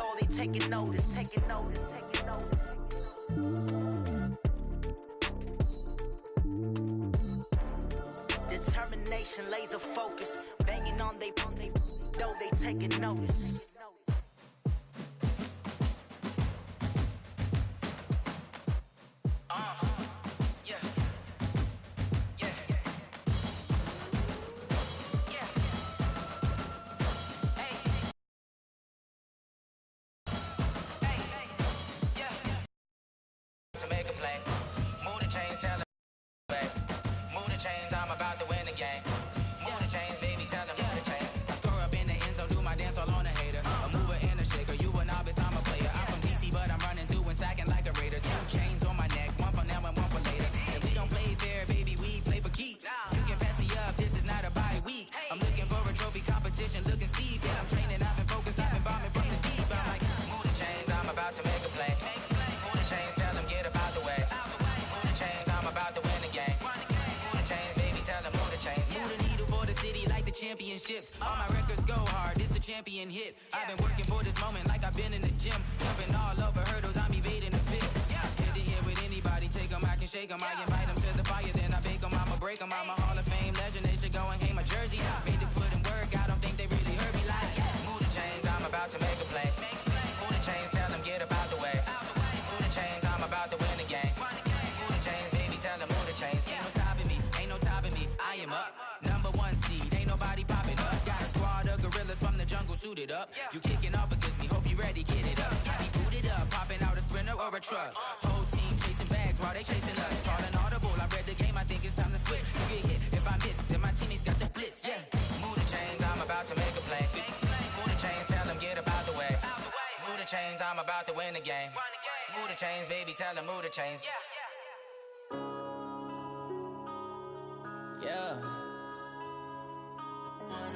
though they taking notice, taking notice, taking notice. Determination, laser focus, banging on they though they taking notice. To make a play, move the chains, tell them, move the chains, I'm about to win the game. Move the chains, baby, tell them, move the chains. I score up in the end zone, do my dance all on a hater. A mover and a shaker, you a novice, I'm a player. I'm from DC, but I'm running through and sacking like a raider. 2 chains on my neck, one for now and one for later. If we don't play fair, baby, we play for keeps. You can pass me up, this is not a bye week. I'm looking for a trophy competition, looking steep. And I'm training, I've been focused, I've been bombing from the deep. I'm like, move the chains, I'm about to make a play. Move the chains, tell them, get about the way. Move the chains, I'm about to win the game. Move the chains, baby, tell them, move the chains. Move the needle for the city like the championships. All my records go hard, this a champion hit. I've been working for this moment like I've been in the gym. Jumping all over hurdles, I'm evading the pit. Head to head with anybody, take them, I can shake them. I invite them to the fire, then I bake them, I'ma break them. I'm a Hall of Fame legend, they should go and hang my jersey. Made to put in work, I don't think they really heard me like. Move the chains, I'm about to make a play. Move the chains, tell them, get about the way. Move the chains, I'm about to win the game. Move the chains, baby, tell them, move the chains. Ain't no stopping me, ain't no topping me, I am up. Number 1 seed, ain't nobody popping up. Got a squad of gorillas from the jungle suited up. You kicking off against me, hope you ready, get it up. I be booted up, popping out a sprinter or a truck. Whole team chasing bags while they chasing us. Calling audible, I read the game, I think it's time to switch. You get hit, if I miss, then my teammates got the blitz, yeah. Move the chains, I'm about to make a play. Move the chains, tell them, get about the way. Move the chains, I'm about to win the game. Move the chains, baby, tell them, move the chains. Yeah. One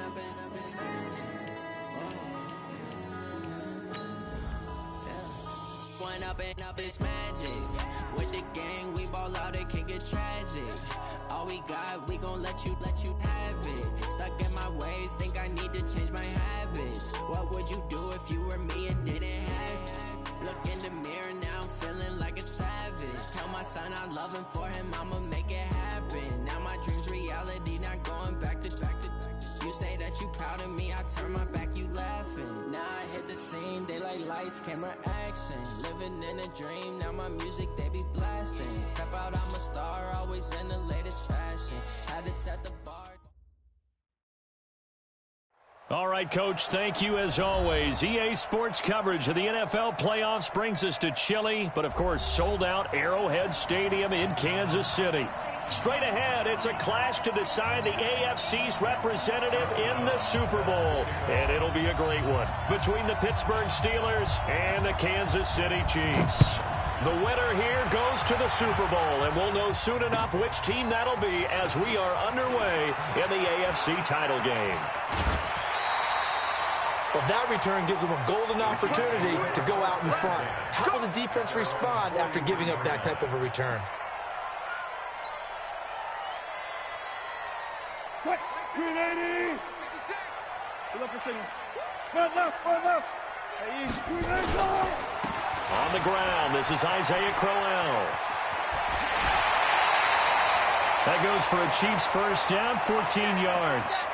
up and up is magic. With the gang, we ball out, it can get tragic. All we got, we gon' let you have it. Stuck in my ways, think I need to change my habits. What would you do if you were me and didn't have it? Look in the mirror, now I'm feeling like a savage. Tell my son I love him, for him I'ma make it happen. Now my dream's reality, not going back to. You say that you proud of me, I turn my back, you laughing. Now I hit the scene, they like lights, camera, action. Living in a dream, now my music, they be blasting. Step out, I'm a star, always in the latest fashion. Had to set the bar. All right, Coach, thank you as always. EA Sports coverage of the NFL playoffs brings us to chilly, but of course sold out Arrowhead Stadium in Kansas City. Straight ahead, it's a clash to decide the AFC's representative in the Super Bowl. And it'll be a great one between the Pittsburgh Steelers and the Kansas City Chiefs. The winner here goes to the Super Bowl, and we'll know soon enough which team that'll be as we are underway in the AFC title game. Well, that return gives them a golden opportunity to go out in front. How will the defense respond after giving up that type of a return? Quick, 380. 56. Front left. On the ground, this is Isaiah Crowell. That goes for a Chiefs first down, 14 yards.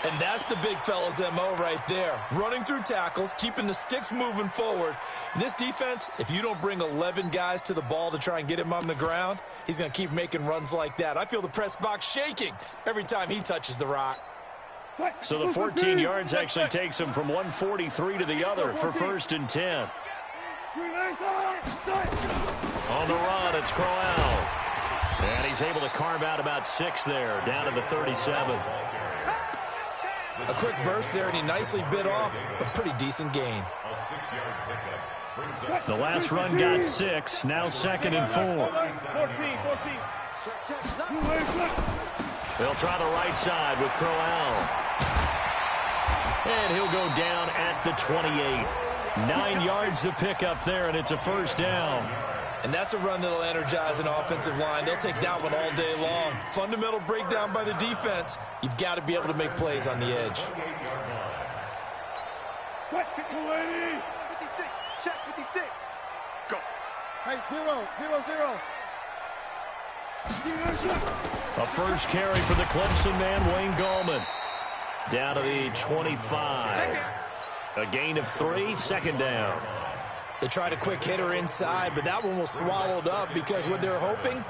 And that's the big fella's MO right there. Running through tackles, keeping the sticks moving forward. This defense, if you don't bring 11 guys to the ball to try and get him on the ground, he's going to keep making runs like that. I feel the press box shaking every time he touches the rock. So the 14 yards actually takes him from 143 to the other for 1st and 10. On the run, it's Crowell. And he's able to carve out about 6 there, down to the 37. A quick burst there, and he nicely bit off a pretty decent gain. The last run got 6, now 2nd and 4. They'll try the right side with Crowell. And he'll go down at the 28. 9 yards to pick up there, and it's a first down. And that's a run that'll energize an offensive line. They'll take that one all day long. Fundamental breakdown by the defense. You've got to be able to make plays on the edge. 280. 56. Check 56. Go. Hey, 0-0-0. A first carry for the Clemson man, Wayne Gallman. Down to the 25. A gain of 3, second down. They tried a quick hitter inside, but that one was swallowed up because what they're hoping,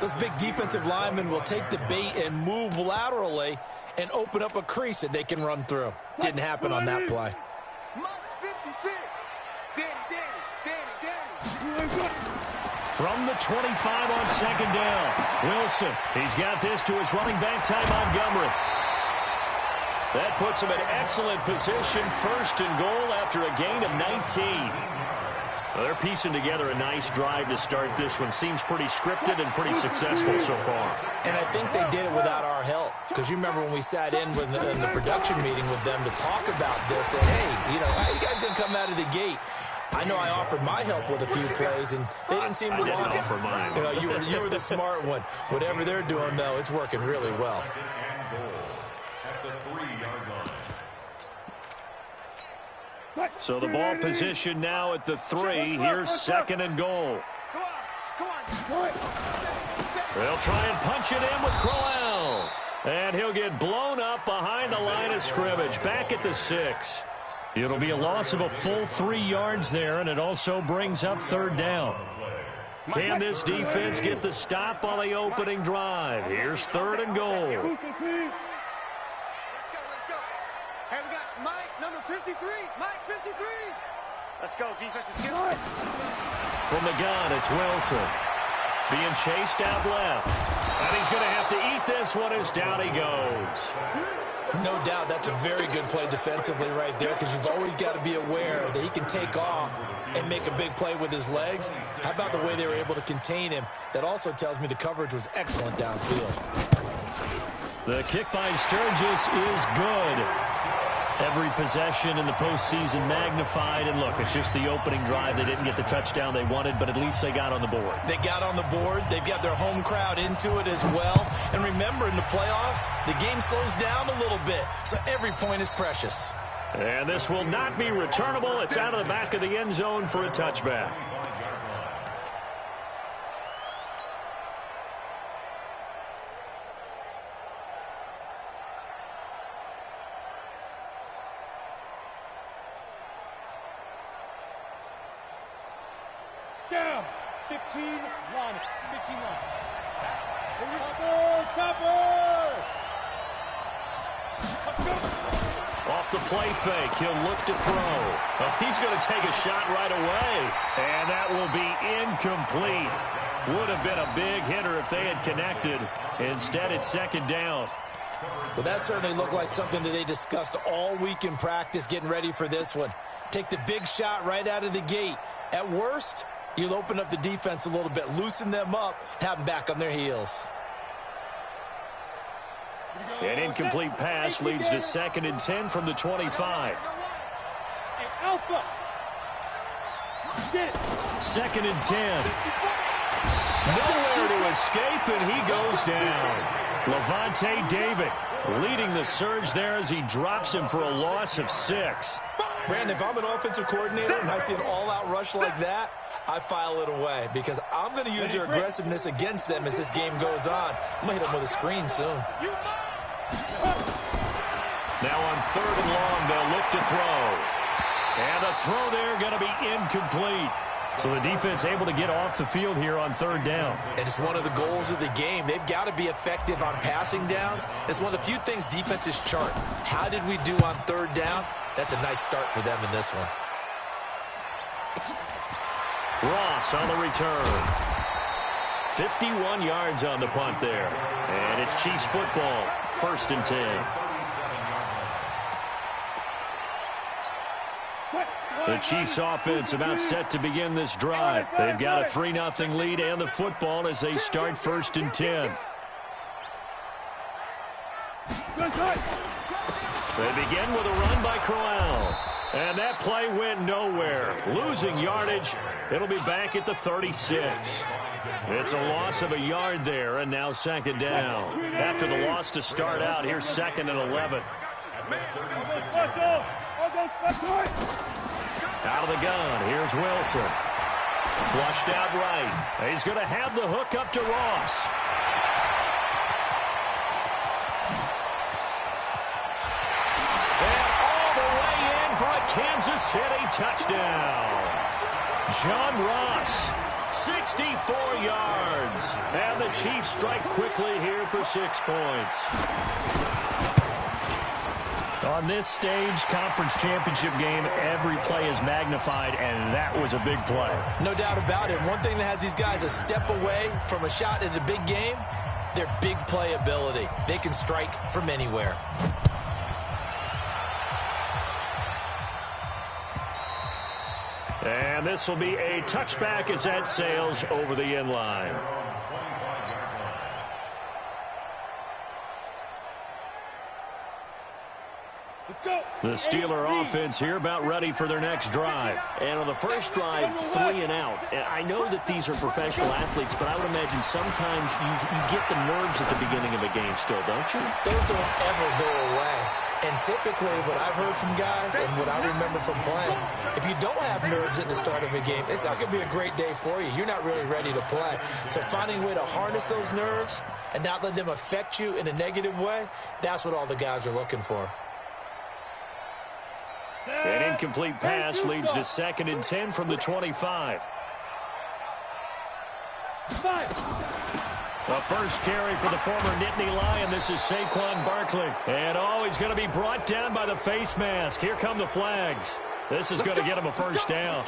those big defensive linemen will take the bait and move laterally and open up a crease that they can run through. Didn't happen on that play. Mike's 56. Danny. From the 25 on second down, Wilson. He's got this to his running back, Ty Montgomery. That puts him in excellent position, first and goal after a gain of 19. Well, they're piecing together a nice drive to start this one. Seems pretty scripted and pretty successful so far. And I think they did it without our help. Because you remember when we sat in the production meeting with them to talk about this, and hey, you know, how you guys going to come out of the gate? I know I offered my help with a few plays, and they didn't seem to want it. I didn't offer mine. You know, you were the smart one. Whatever they're doing, though, it's working really well. So the ball position now at the 3. Here's second and goal. Come on. They'll try and punch it in with Crowell. And he'll get blown up behind the line of scrimmage. Back at the 6. It'll be a loss of a full 3 yards there, and it also brings up third down. Can this defense get the stop on the opening drive? Here's third and goal. Let's go. Hey, we got Mike, number 53. Mike, 53. Let's go, defense is good. From the gun, it's Wilson. Being chased out left. And he's going to have to eat this one as down he goes. No doubt that's a very good play defensively right there, because you've always got to be aware that he can take off and make a big play with his legs. How about the way they were able to contain him? That also tells me the coverage was excellent downfield. The kick by Sturgis is good. Every possession in the postseason magnified. And look, it's just the opening drive. They didn't get the touchdown they wanted, but at least they got on the board. They got on the board. They've got their home crowd into it as well. And remember, in the playoffs, the game slows down a little bit, so every point is precious. And this will not be returnable. It's out of the back of the end zone for a touchback. Down. 15-1. Topper. Off the play fake, he'll look to throw. Oh, he's going to take a shot right away. And that will be incomplete. Would have been a big hitter if they had connected. Instead, it's second down. Well, that certainly looked like something that they discussed all week in practice getting ready for this one. Take the big shot right out of the gate. At worst, you'll open up the defense a little bit, loosen them up, have them back on their heels. An incomplete pass leads to 2nd and 10 from the 25. Alpha. 2nd and 10. Nowhere to escape, and he goes down. Levante David leading the surge there as he drops him for a loss of 6. Brandon, if I'm an offensive coordinator and I see an all-out rush like that, I file it away because I'm going to use their aggressiveness against them as this game goes on. I'm going to hit them with a screen soon. Now on 3rd and long, they'll look to throw. And the throw there going to be incomplete. So the defense able to get off the field here on 3rd down. And it's one of the goals of the game. They've got to be effective on passing downs. It's one of the few things defenses chart. How did we do on 3rd down? That's a nice start for them in this one. Ross on the return. 51 yards on the punt there. And it's Chiefs football. 1st and 10. The Chiefs offense about set to begin this drive. They've got a 3-0 lead and the football as they start 1st and 10. They begin with a run by Crowell. And that play went nowhere. Losing yardage. It'll be back at the 36. It's a loss of a yard there, and now 2nd down. After the loss to start out, here's 2nd and 11. Out of the gun, here's Wilson. Flushed out right. He's going to have the hook up to Ross. And all the way in for a Kansas City touchdown. John Ross, 64 yards. And the Chiefs strike quickly here for 6 points. On this stage, conference championship game, every play is magnified, and that was a big play. No doubt about it. One thing that has these guys a step away from a shot at a big game, their big play ability. They can strike from anywhere. And this will be a touchback as that sails over the end line. The Steeler offense here about ready for their next drive. And on the first drive, 3 and out. And I know that these are professional athletes, but I would imagine sometimes you get the nerves at the beginning of a game still, don't you? Those don't ever go away. And typically what I've heard from guys and what I remember from playing, if you don't have nerves at the start of a game, it's not going to be a great day for you. You're not really ready to play. So finding a way to harness those nerves and not let them affect you in a negative way, that's what all the guys are looking for. An incomplete pass leads to 2nd and 10 from the 25. The first carry for the former Nittany Lion. This is Saquon Barkley. And he's going to be brought down by the face mask. Here come the flags. This is going to get him a first down.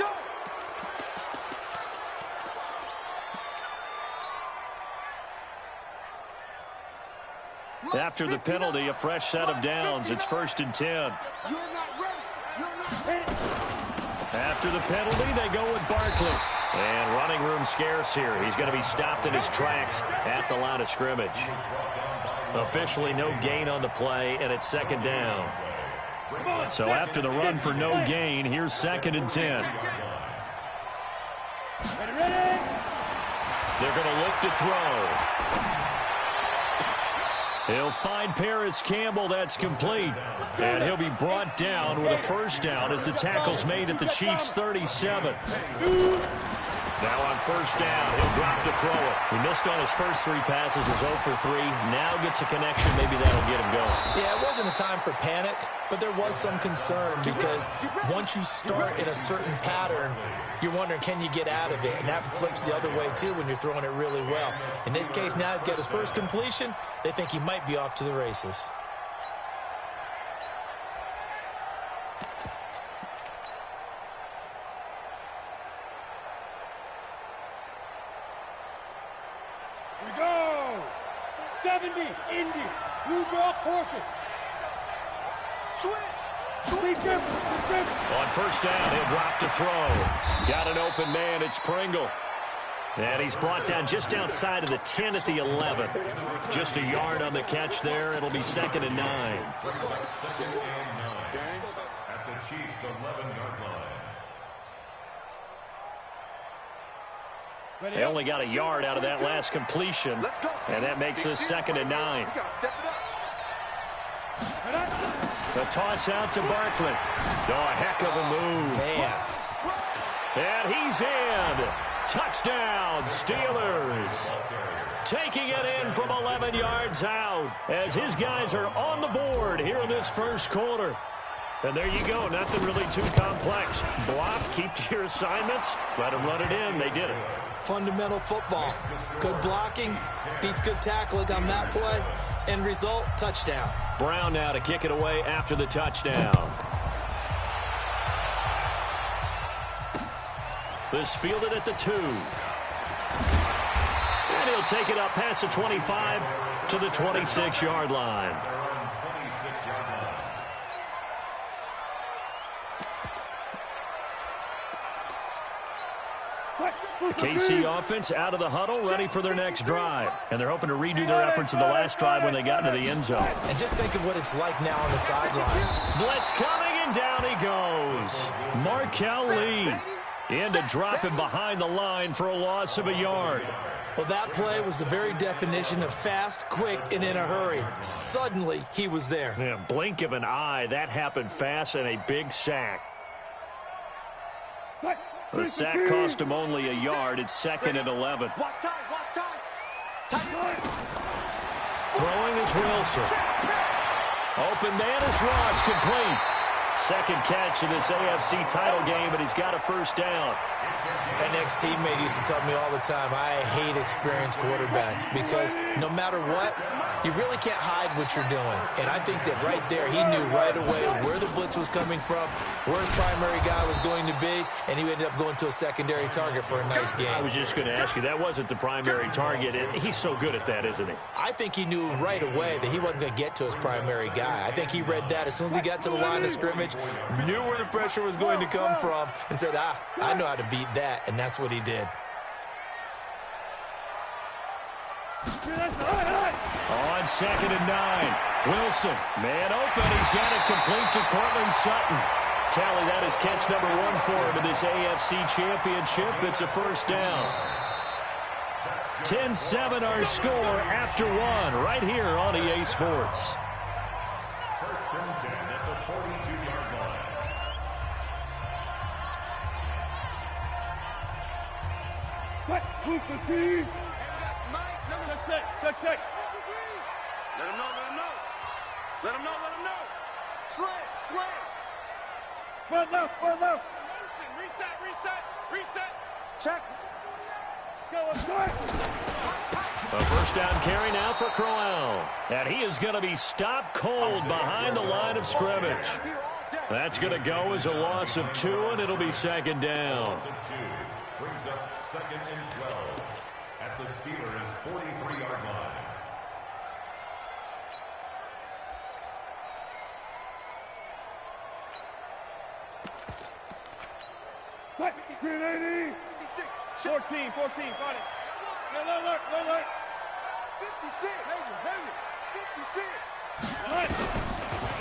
After the penalty, a fresh set of downs. It's 1st and 10. After the penalty, they go with Barkley. And running room scarce here. He's going to be stopped in his tracks at the line of scrimmage. Officially no gain on the play, and it's 2nd down. So after the run for no gain, here's 2nd and 10. They're going to look to throw. He'll find Paris Campbell. That's complete. And he'll be brought down with a first down as the tackle's made at the Chiefs' 37. Now on first down, he'll drop to throw it. He missed on his first 3 passes, was 0 for 3. Now gets a connection. Maybe that'll get him going. Yeah, it wasn't a time for panic, but there was some concern because once you start in a certain pattern, you're wondering, can you get out of it? And that flips the other way, too, when you're throwing it really well. In this case, now he's got his first completion. They think he might be off to the races. We go! 70, Indy, New York Horses. Switch! On first down, he'll drop to throw. Got an open man. It's Pringle. And he's brought down just outside of the 10 at the 11. Just a yard on the catch there. It'll be 2nd and 9. At the Chiefs' 11-yard line. They only got a yard out of that last completion. And that makes this 2nd and 9. The toss out to Barkley. Oh, a heck of a move. Man. And he's in. Touchdown, Steelers. Taking it in from 11 yards out as his guys are on the board here in this first quarter. And there you go. Nothing really too complex. Block, keep to your assignments, let them run it in. They did it. Fundamental football. Good blocking beats good tackling on that play. End result, touchdown. Brown now to kick it away after the touchdown. This fielded at the 2. And he'll take it up past the 25 to the 26-yard line. The KC offense out of the huddle, ready for their next drive. And they're hoping to redo their efforts in the last drive when they got into the end zone. And just think of what it's like now on the sideline. Blitz coming, and down he goes. Markel Lee in to drop him behind the line for a loss of a yard. Well, that play was the very definition of fast, quick, and in a hurry. Suddenly, he was there. Yeah, blink of an eye. That happened fast and a big sack. The sack cost him only a yard. It's 2nd and 11. Watch time, watch time. Throwing is Wilson. Open man is Ross, complete. Second catch in this AFC title game, and he's got a first down. An ex-teammate used to tell me all the time, I hate experienced quarterbacks because no matter what, you really can't hide what you're doing. And I think that right there, he knew right away where the blitz was coming from, where his primary guy was going to be, and he ended up going to a secondary target for a nice game. I was just going to ask you, that wasn't the primary target. He's so good at that, isn't he? I think he knew right away that he wasn't going to get to his primary guy. I think he read that as soon as he got to the line of scrimmage, knew where the pressure was going to come from, and said, I know how to beat that, and that's what he did. On 2nd and 9, Wilson, man open. He's got it complete to Cortland Sutton. Tally, that is catch number 1 for him in this AFC Championship. It's a first down. 10-7 our score after 1 right here on EA Sports. First and 10 at the 42-yard line. Who's the team? Mike, number Check. 53. Let him know, let him know. Let him know, let him know. Slam. Front left. Motion, reset. Check. Let's go. A first down carry now for Crowell. And he is going to be stopped cold behind the line of scrimmage. That's going to go as a loss of 2, and it'll be 2nd down. Loss of 2 brings up 2nd and 12 at the Steelers' 43-yard line. Green 80. 14, got it. Alert. 56. 56.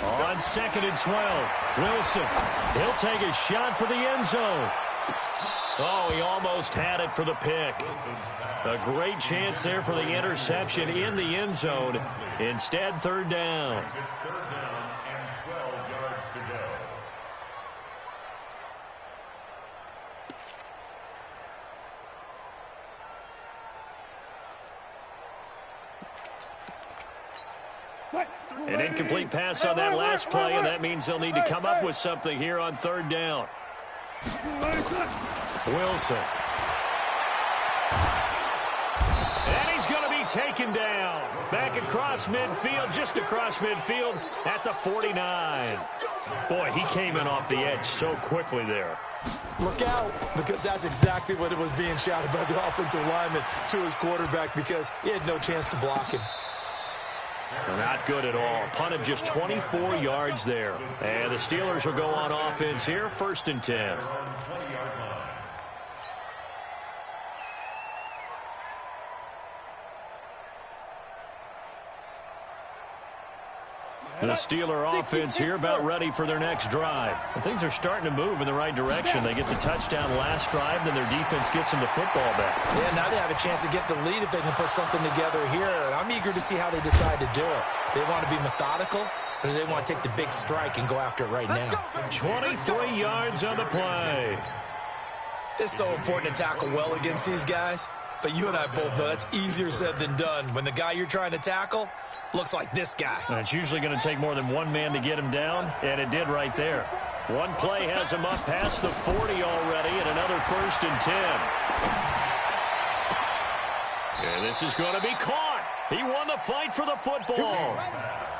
On 2nd and 12, Wilson. He'll take a shot for the end zone. Oh, he almost had it for the pick. A great chance there for the interception in the end zone. Instead, 3rd down. 3rd down and 12 yards to go. An incomplete pass on that last play, and that means they'll need to come up with something here on 3rd down. Wilson. And he's going to be taken down. Back across midfield, just across midfield at the 49. Boy, he came in off the edge so quickly there. Look out, because that's exactly what it was being shouted by the offensive lineman to his quarterback because he had no chance to block him. Not good at all. Punt of just 24 yards there. And the Steelers will go on offense here, 1st and 10. The Steeler offense here about ready for their next drive. And things are starting to move in the right direction. They get the touchdown last drive, then their defense gets them the football back. Yeah, now they have a chance to get the lead if they can put something together here. And I'm eager to see how they decide to do it. Do they want to be methodical, or do they want to take the big strike and go after it right now? 23 yards on the play. It's so important to tackle well against these guys. But you and I both know that's easier said than done when the guy you're trying to tackle looks like this guy. And it's usually going to take more than one man to get him down, and it did right there. One play has him up past the 40 already, and another 1st and 10. And this is going to be caught. He won the fight for the football.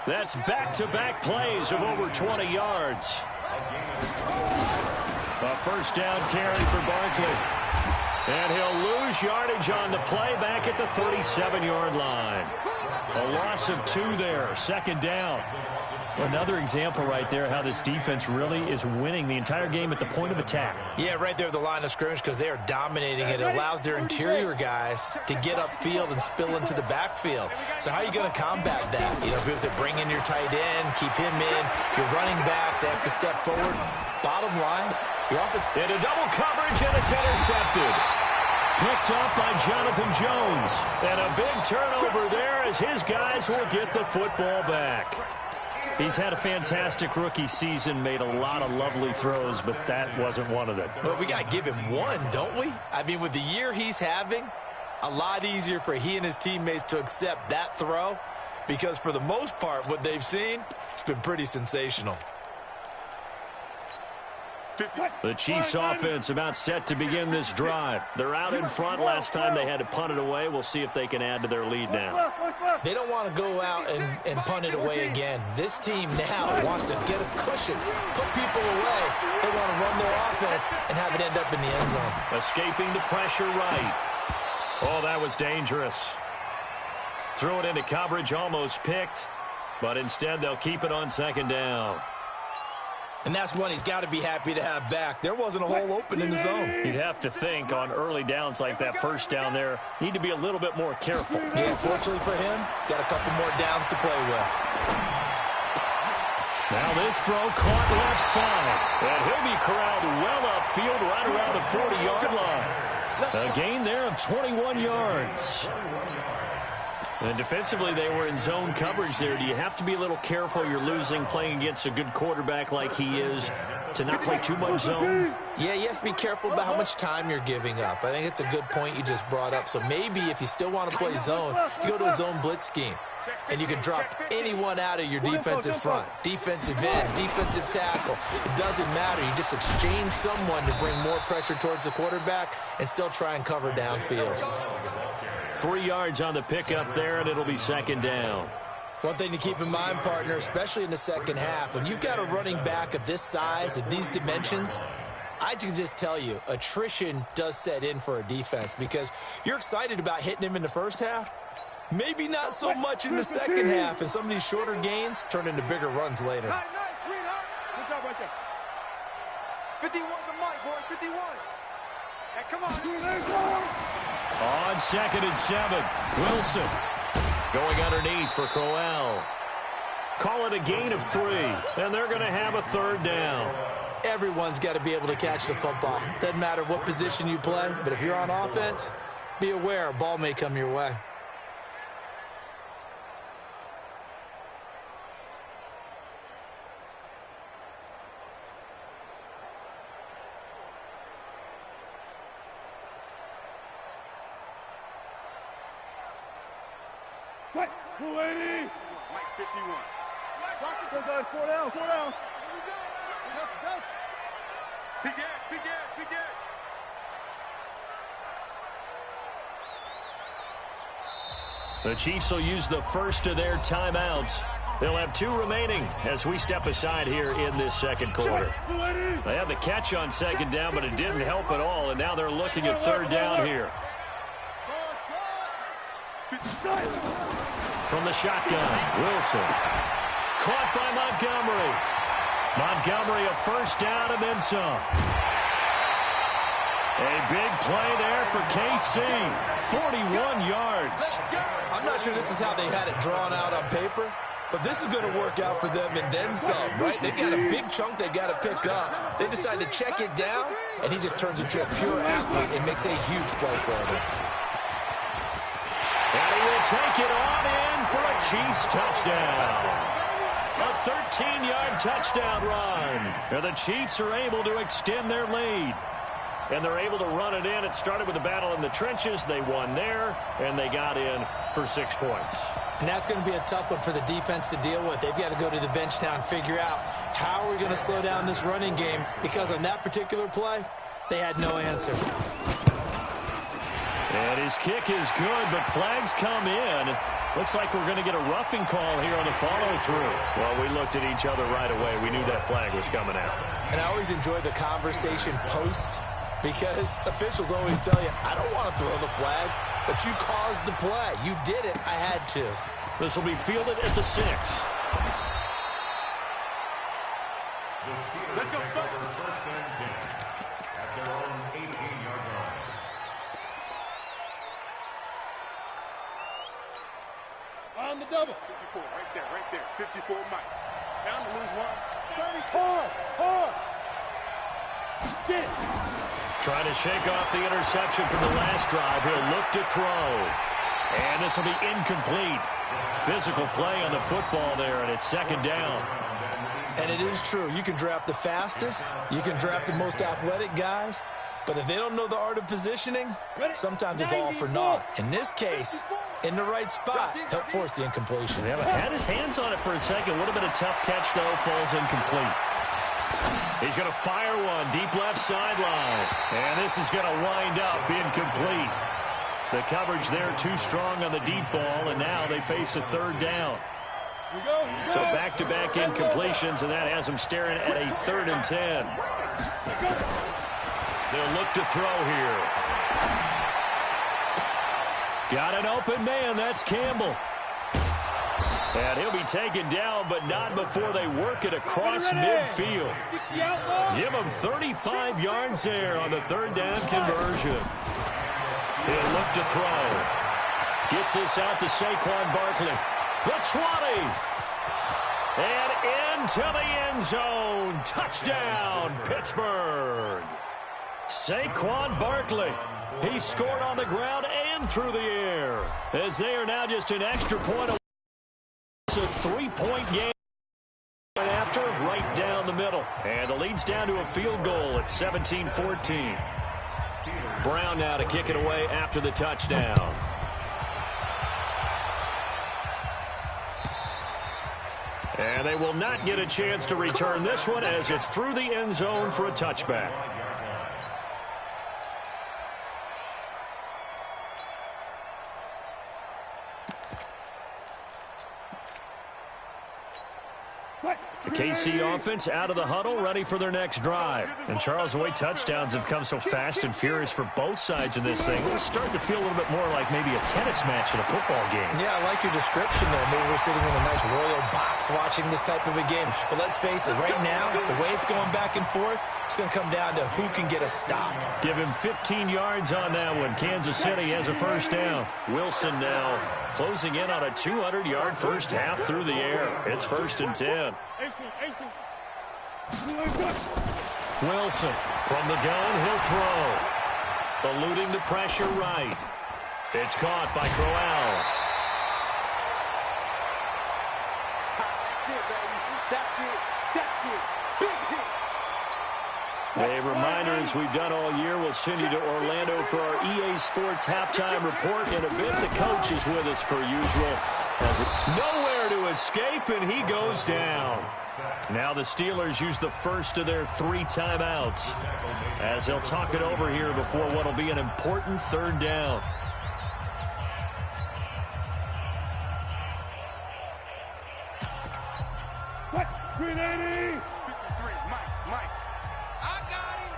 That's back-to-back plays of over 20 yards. A first down carry for Barkley. And he'll lose yardage on the play back at the 37-yard line. A loss of 2 there, 2nd down. Another example right there how this defense really is winning the entire game at the point of attack. Yeah, right there at the line of scrimmage because they are dominating it. It allows their interior guys to get upfield and spill into the backfield. So how are you going to combat that? You know, because they bring in your tight end, keep him in. Your running backs, they have to step forward. Bottom line, you're off into double coverage, and it's intercepted. Picked up by Jonathan Jones. And a big turnover there as his guys will get the football back. He's had a fantastic rookie season, made a lot of lovely throws, but that wasn't one of them. Well, we got to give him one, don't we? I mean, with the year he's having, a lot easier for he and his teammates to accept that throw because for the most part, what they've seen, it's been pretty sensational. The Chiefs offense about set to begin this drive. They're out in front. Last time they had to punt it away. We'll see if they can add to their lead now. They don't want to go out and punt it away again. This team now wants to get a cushion, put people away. They want to run their offense and have it end up in the end zone. Escaping the pressure right. Oh, that was dangerous. Threw it into coverage, almost picked, but instead they'll keep it on second down. And that's one he's got to be happy to have back. There wasn't a hole open in the zone. You'd have to think on early downs like that first down there, need to be a little bit more careful. Yeah, fortunately for him, got a couple more downs to play with. Now this throw caught left side. And he'll be corralled well upfield right around the 40-yard line. A gain there of 21 yards. And defensively, they were in zone coverage there. Do you have to be a little careful? You're losing playing against a good quarterback like he is to not play too much zone? Yeah, you have to be careful about how much time you're giving up. I think it's a good point you just brought up. So maybe if you still want to play zone, you go to a zone blitz scheme. And you can drop anyone out of your defensive front. Defensive end, defensive tackle. It doesn't matter. You just exchange someone to bring more pressure towards the quarterback and still try and cover downfield. 3 yards on the pickup there, and it'll be second down. One thing to keep in mind, partner, especially in the second half, when you've got a running back of this size, of these dimensions, I can just tell you, attrition does set in for a defense because you're excited about hitting him in the first half. Maybe not so much in the second half, and some of these shorter gains turn into bigger runs later. Nice, sweetheart. Good job right there. 51 to Mike, boys, 51. Hey, come on. On 2nd and 7, Wilson going underneath for Crowell. Call it a gain of 3, and they're going to have a third down. Everyone's got to be able to catch the football. Doesn't matter what position you play, but if you're on offense, be aware a ball may come your way. Cut. 280. Mike, 51. Go, guys. 4 down. 4 down. Here we go. Big edge. The Chiefs will use the first of their timeouts. They'll have 2 remaining as we step aside here in this second quarter. They had the catch on second down, but it didn't help at all, and now they're looking at third down here. From the shotgun, Wilson. Caught by Montgomery. Montgomery a first down and then some. A big play there for KC. 41 yards. I'm not sure this is how they had it drawn out on paper, but this is going to work out for them and then some, right? They've got a big chunk they got to pick up. They decide to check it down, and he just turns into a pure athlete and makes a huge play for them. And he will take it on in for a Chiefs touchdown. A 13-yard touchdown run. And the Chiefs are able to extend their lead. And they're able to run it in. It started with a battle in the trenches. They won there, and they got in for 6 points. And that's going to be a tough one for the defense to deal with. They've got to go to the bench now and figure out how are we going to slow down this running game, because on that particular play, they had no answer. And his kick is good, but flags come in. Looks like we're going to get a roughing call here on the follow-through. Well, we looked at each other right away. We knew that flag was coming out. And I always enjoy the conversation post, because officials always tell you, I don't want to throw the flag, but you caused the play. You did it. I had to. This will be fielded at the 6. Let's go. First and 10 at their own 18-yard line. On the double. 54, right there. 54, Mike. Down to lose 1. 34. 4. 6. Trying to shake off the interception from the last drive. He'll look to throw. And this will be incomplete. Physical play on the football there, and it's second down. And it is true. You can draft the fastest. You can draft the most athletic guys. But if they don't know the art of positioning, sometimes it's all for naught. In this case, in the right spot, help force the incompletion. Yeah, had his hands on it for a second. Would have been a tough catch, though. Falls incomplete. He's going to fire one deep left sideline. And this is going to wind up incomplete. The coverage there too strong on the deep ball, and now they face a third down. So back-to-back incompletions, and that has them staring at a 3rd and 10. They'll look to throw here. Got an open man. That's Campbell. And he'll be taken down, but not before they work it across midfield. Give him 35 yards there on the 3rd down conversion. He'll look to throw. Gets this out to Saquon Barkley. The 20. And into the end zone. Touchdown, Pittsburgh. Saquon Barkley. He scored on the ground and through the air. As they are now just an extra point away. It's a 3-point game. After, right down the middle. And the lead's down to a field goal at 17-14. Brown now to kick it away after the touchdown. And they will not get a chance to return this one as it's through the end zone for a touchback. The KC offense out of the huddle, ready for their next drive. And Charles, the way touchdowns have come so fast and furious for both sides in this thing, it's starting to feel a little bit more like maybe a tennis match in a football game. Yeah, I like your description there. Maybe we're sitting in a nice royal box watching this type of a game. But let's face it, right now, the way it's going back and forth, it's going to come down to who can get a stop. Give him 15 yards on that one. Kansas City has a first down. Wilson now closing in on a 200-yard first half through the air. It's 1st and 10. Wilson from the gun, he'll throw. Eluding the pressure right. It's caught by Crowell. A reminder, as we've done all year, we'll send you to Orlando for our EA Sports halftime report. In a bit, the coach is with us per usual. Nowhere to escape, and he goes down. Now the Steelers use the first of their 3 timeouts as they'll talk it over here before what will be an important 3rd down. What? 380. 53, Mike. I got him.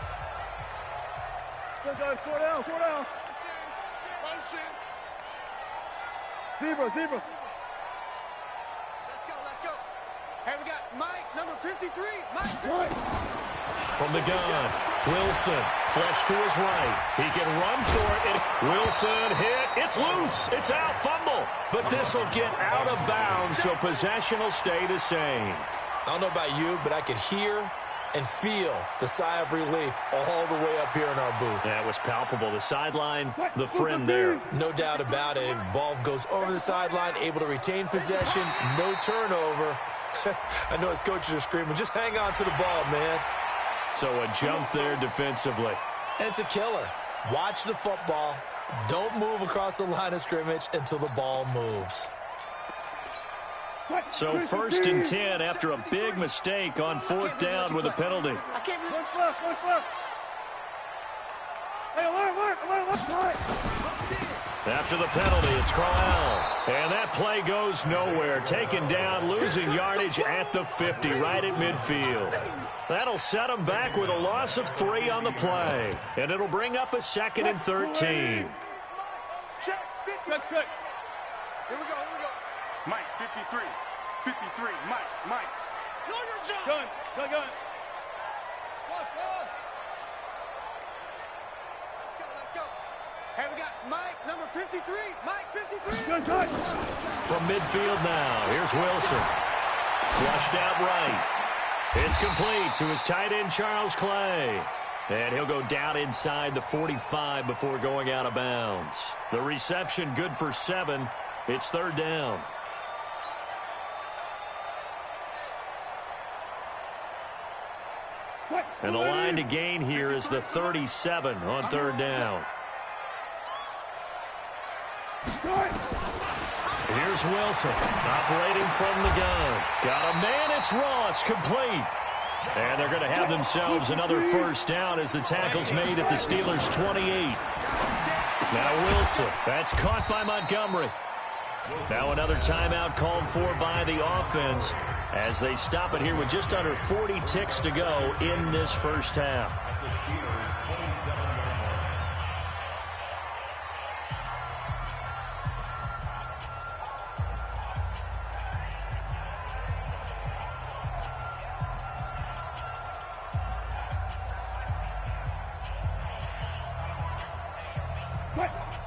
Let's go. 4 down. Motion. Zebra. Let's go. Hey, we got Mike, number 53. Mike. From the gun, Wilson, flush to his right. He can run for it. Wilson hit. It's loose. It's out. Fumble. But this will get out of bounds, so possession will stay the same. I don't know about you, but I could hear and feel the sigh of relief all the way up here in our booth. That was palpable. The sideline, the friend there. No doubt about it. Ball goes over the sideline, able to retain possession, no turnover. I know his coaches are screaming, just hang on to the ball, man. So a jump there defensively. And it's a killer. Watch the football. Don't move across the line of scrimmage until the ball moves. So 1st and 10 after a big mistake on 4th down with a penalty. Left. Hey, alert. After the penalty, it's Crowell. And that play goes nowhere. Taken down, losing yardage at the 50, right at midfield. That'll set them back with a loss of 3 on the play. And it'll bring up a 2nd and 13. Check. Here we go. Mike, 53. Mike. Gun. Let's go. Hey, we got Mike, number 53. Mike, 53. Gun touch. From midfield now, here's Wilson. Flushed out right. It's complete to his tight end, Charles Clay. And he'll go down inside the 45 before going out of bounds. The reception good for 7. It's third down. And the line to gain here is the 37 on third down. Here's Wilson operating from the gun. Got a man. It's Ross, complete. And they're going to have themselves another first down as the tackle's made at the Steelers' 28. Now Wilson. That's caught by Montgomery. Now another timeout called for by the offense as they stop it here with just under 40 ticks to go in this first half.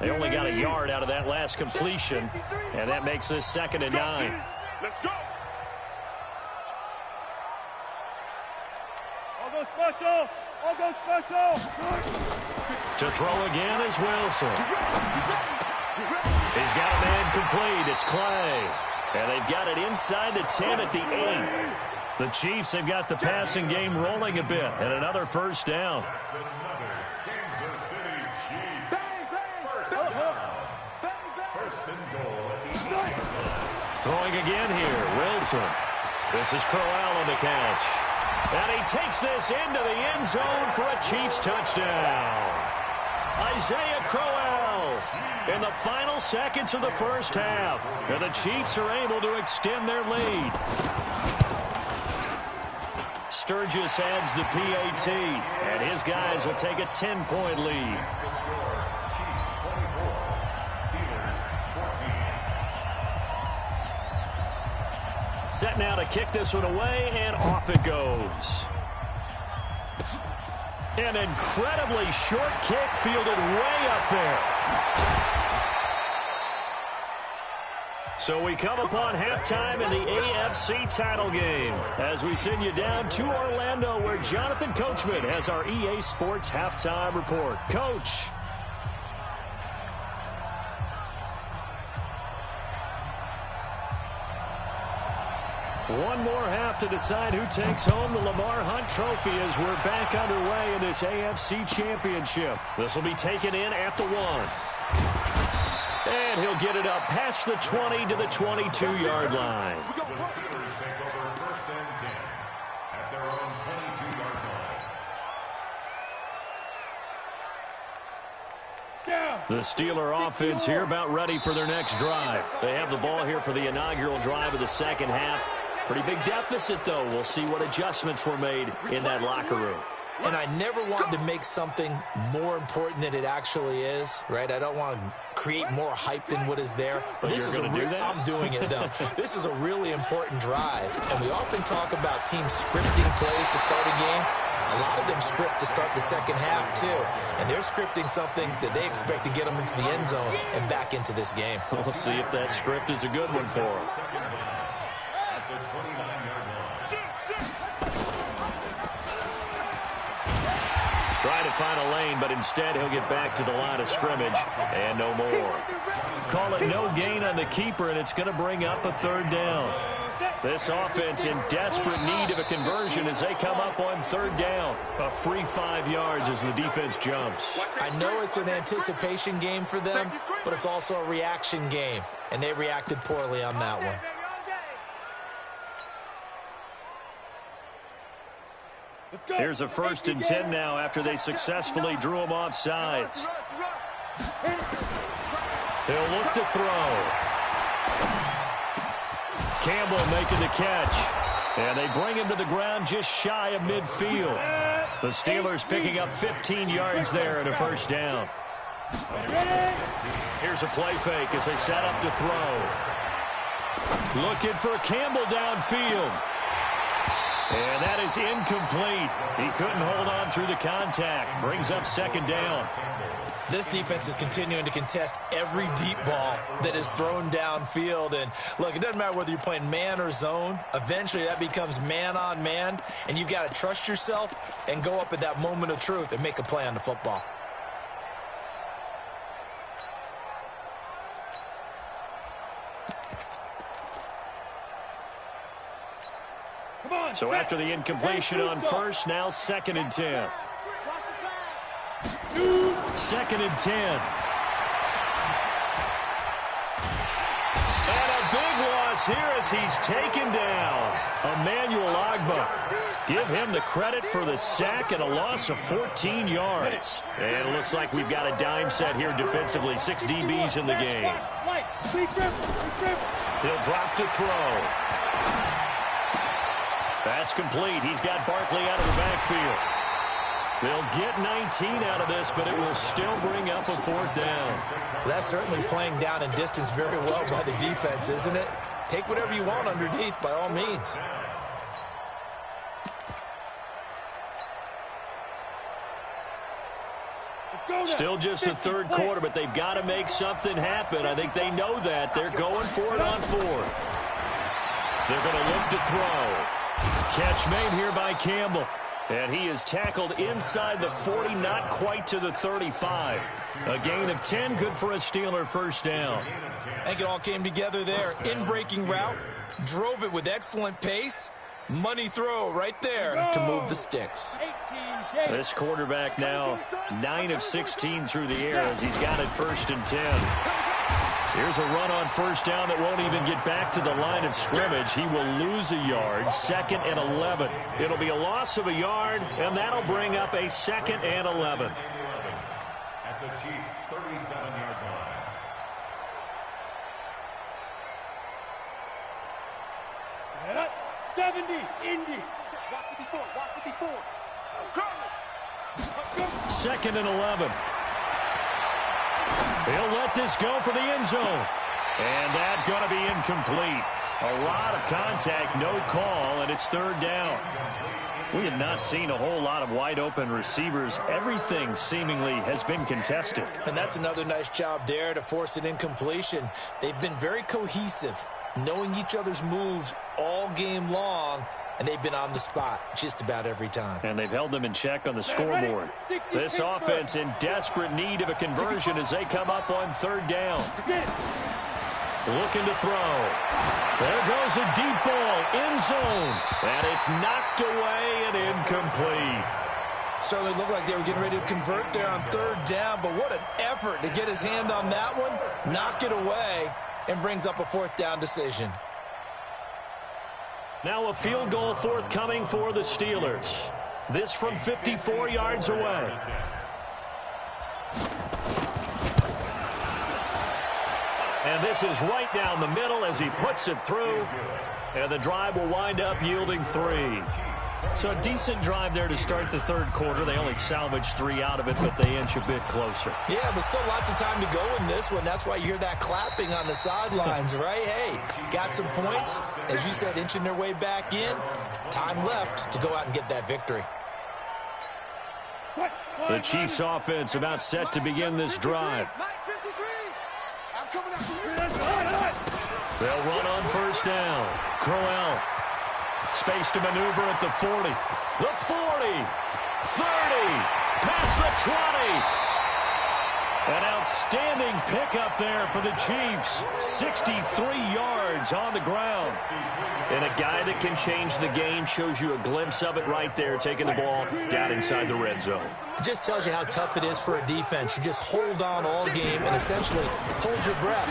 They only got a yard out of that last completion, and that makes this 2nd and 9. Let's go. I'll go special. I'll go special. To throw again is Wilson. He's got a man complete. It's Clay. And they've got it inside the 10 at the 8. The Chiefs have got the passing game rolling a bit, and another first down. Throwing again here, Wilson. This is Crowell on the catch. And he takes this into the end zone for a Chiefs touchdown. Isaiah Crowell in the final seconds of the first half. And the Chiefs are able to extend their lead. Sturgis adds the PAT, and his guys will take a 10-point lead. Set now to kick this one away, and off it goes. An incredibly short kick fielded way up there. So we come upon halftime in the AFC title game as we send you down to Orlando where Jonathan Coachman has our EA Sports halftime report. Coach. One more half to decide who takes home the Lamar Hunt Trophy as we're back underway in this AFC Championship. This will be taken in at the 1. And he'll get it up past the 20 to the 22-yard line. The Steelers take over 1st and 10 at their own 22-yard line. The Steeler offense here about ready for their next drive. They have the ball here for the inaugural drive of the second half. Pretty big deficit, though. We'll see what adjustments were made in that locker room. And I never want to make something more important than it actually is, right? I don't want to create more hype than what is there. But this is I'm doing it, though. This is a really important drive. And we often talk about teams scripting plays to start a game. A lot of them script to start the second half, too. And they're scripting something that they expect to get them into the end zone and back into this game. We'll see if that script is a good one for them. Try to find a lane, but instead he'll get back to the line of scrimmage and no more. Call it no gain on the keeper, and it's going to bring up a 3rd down. This offense in desperate need of a conversion as they come up on 3rd down. A free 5 yards as the defense jumps. I know it's an anticipation game for them, but it's also a reaction game, and they reacted poorly on that one. Here's a 1st and 10 now after they successfully drew him off sides. He'll look to throw. Campbell making the catch. And they bring him to the ground just shy of midfield. The Steelers picking up 15 yards there and a 1st down. Here's a play fake as they set up to throw. Looking for Campbell downfield. And that is incomplete. He couldn't hold on through the contact. Brings up 2nd down. This defense is continuing to contest every deep ball that is thrown downfield. And look, it doesn't matter whether you're playing man or zone. Eventually that becomes man on man, and you've got to trust yourself and go up at that moment of truth and make a play on the football. So after the incompletion on first, now 2nd and 10. 2nd and 10. And a big loss here as he's taken down. Emmanuel Ogbah. Give him the credit for the sack and a loss of 14 yards. And it looks like we've got a dime set here defensively. 6 DBs in the game. He'll drop to throw. That's complete. He's got Barkley out of the backfield. They'll get 19 out of this, but it will still bring up a 4th down. That's certainly playing down in distance very well by the defense, isn't it? Take whatever you want underneath, by all means. Still just the 3rd quarter, but they've got to make something happen. I think they know that. They're going for it on 4th. They're going to look to throw. Catch made here by Campbell. And he is tackled inside the 40, not quite to the 35. A gain of 10, good for a Steeler 1st down. I think it all came together there. In-breaking route, drove it with excellent pace. Money throw right there to move the sticks. This quarterback now 9 of 16 through the air as he's got it 1st and 10. Here's a run on 1st down that won't even get back to the line of scrimmage. He will lose a yard. 2nd and 11. It'll be a loss of a yard, and that'll bring up a 2nd and 11. At the Chiefs' 37-yard line. Set up. 70. Indy. Watch 54. Watch 54. 2nd and 11. He'll let this go for the end zone. And that's going to be incomplete. A lot of contact, no call, and it's 3rd down. We have not seen a whole lot of wide-open receivers. Everything seemingly has been contested. And that's another nice job there to force an incompletion. They've been very cohesive, knowing each other's moves all game long, and they've been on the spot just about every time. And they've held them in check on the scoreboard. This offense in desperate need of a conversion as they come up on 3rd down. Looking to throw. There goes a deep ball, end zone. And it's knocked away and incomplete. Certainly looked like they were getting ready to convert there on 3rd down, but what an effort to get his hand on that one, knock it away, and brings up a 4th down decision. Now a field goal forthcoming for the Steelers. This from 54 yards away. And this is right down the middle as he puts it through. And the drive will wind up yielding 3. So a decent drive there to start the 3rd quarter. They only salvaged 3 out of it, but they inch a bit closer. Yeah, but still lots of time to go in this one. That's why you hear that clapping on the sidelines, right? Hey, got some points. As you said, inching their way back in. Time left to go out and get that victory. The Chiefs offense about set to begin this drive. They'll run on 1st down. Crowell. Space to maneuver at the 40. The 40. 30. Past the 20. An outstanding pickup there for the Chiefs. 63 yards on the ground. And a guy that can change the game, shows you a glimpse of it right there, taking the ball down inside the red zone. It just tells you how tough it is for a defense. You just hold on all game and essentially hold your breath.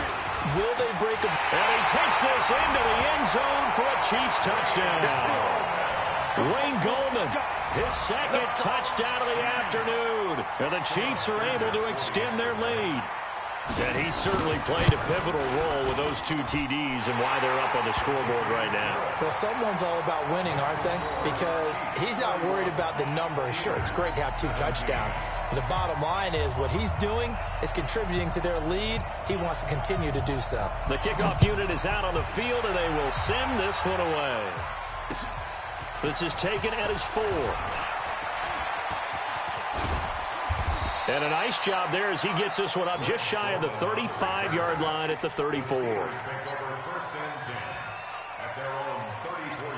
Will they break a... And he takes this into the end zone for a Chiefs touchdown. Wayne Goldman, his 2nd touchdown of the afternoon. And the Chiefs are able to extend their lead. And he certainly played a pivotal role with those 2 TDs and why they're up on the scoreboard right now. Well, someone's all about winning, aren't they? Because he's not worried about the number. Sure, it's great to have 2 touchdowns. But the bottom line is what he's doing is contributing to their lead. He wants to continue to do so. The kickoff unit is out on the field, and they will send this one away. This is taken at his 4. And a nice job there as he gets this one up just shy of the 35-yard line at the 34. Take over 1st and 10 at their own 34-yard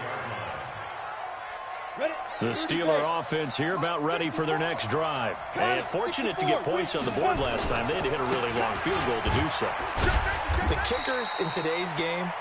line. The Steeler offense here about ready for their next drive. And fortunate to get points on the board last time. They had to hit a really long field goal to do so. The kickers in today's game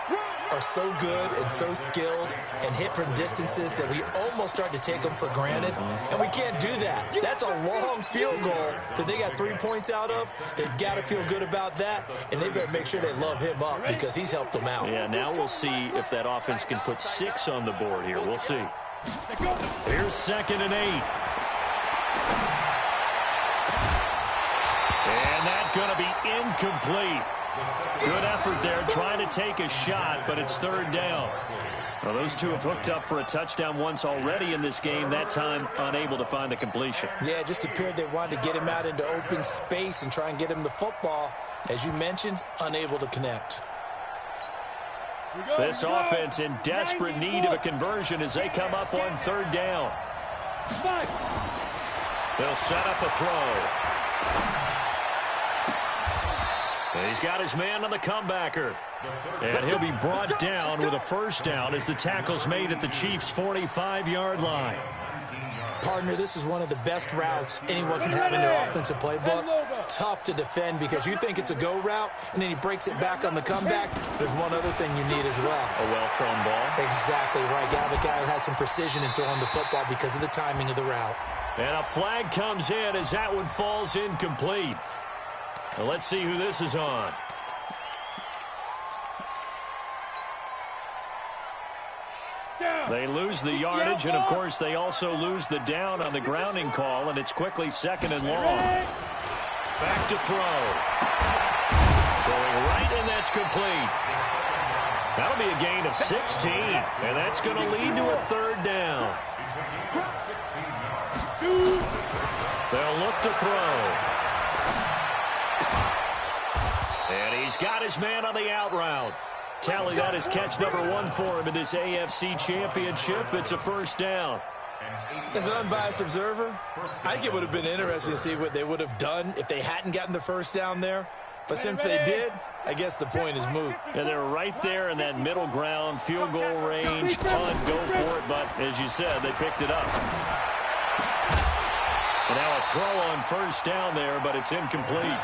are so good and so skilled and hit from distances that we almost start to take them for granted. And we can't do that. That's a long field goal that they got 3 points out of. They've got to feel good about that, and they better make sure they love him up because he's helped them out. Yeah, now we'll see if that offense can put 6 on the board here. We'll see. Here's 2nd and 8. And that's going to be incomplete. Good effort there, trying to take a shot, but it's 3rd down. Well, those two have hooked up for a touchdown once already in this game, that time unable to find the completion. Yeah, it just appeared they wanted to get him out into open space and try and get him the football. As you mentioned, unable to connect. This offense in desperate need of a conversion as they come up on 3rd down. They'll set up a throw. He's got his man on the comebacker. And he'll be brought down with a 1st down as the tackle's made at the Chiefs' 45-yard line. Partner, this is one of the best routes anyone can have in their offensive playbook. Tough to defend because you think it's a go route, and then he breaks it back on the comeback. There's one other thing you need as well. A well-thrown ball. Exactly right. You have a guy who has some precision in throwing the football because of the timing of the route. And a flag comes in as that one falls incomplete. Now let's see who this is on. They lose the yardage, and of course they also lose the down on the grounding call, and it's quickly 2nd and long. Back to throw. Throwing right, and that's complete. That'll be a gain of 16, and that's going to lead to a 3rd down. They'll look to throw. And he's got his man on the out route. Tally, that is catch number 1 for him in this AFC Championship. It's a 1st down. As an unbiased observer, I think it would have been interesting to see what they would have done if they hadn't gotten the 1st down there. But since they did, I guess the point is moot. Yeah, they're right there in that middle ground, field goal range, punt, go for it. But as you said, they picked it up. And now a throw on 1st down there, but it's incomplete.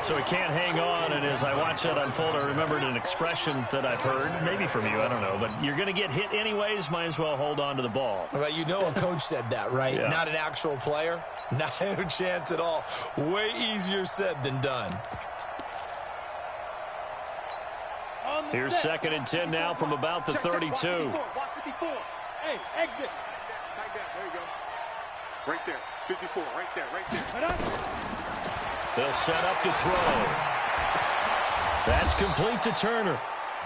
So he can't hang on, and as I watch that unfold, I remembered an expression that I've heard, maybe from you, I don't know, but you're going to get hit anyways, might as well hold on to the ball. Well, you know a coach said that, right? Yeah. Not an actual player. Not a chance at all. Way easier said than done. Here's 2nd and 10 now from about the 32. Watch 54. Hey, exit. Tight down. There you go. Right there. 54. Right there. Right there. They'll set up to throw. That's complete to Turner.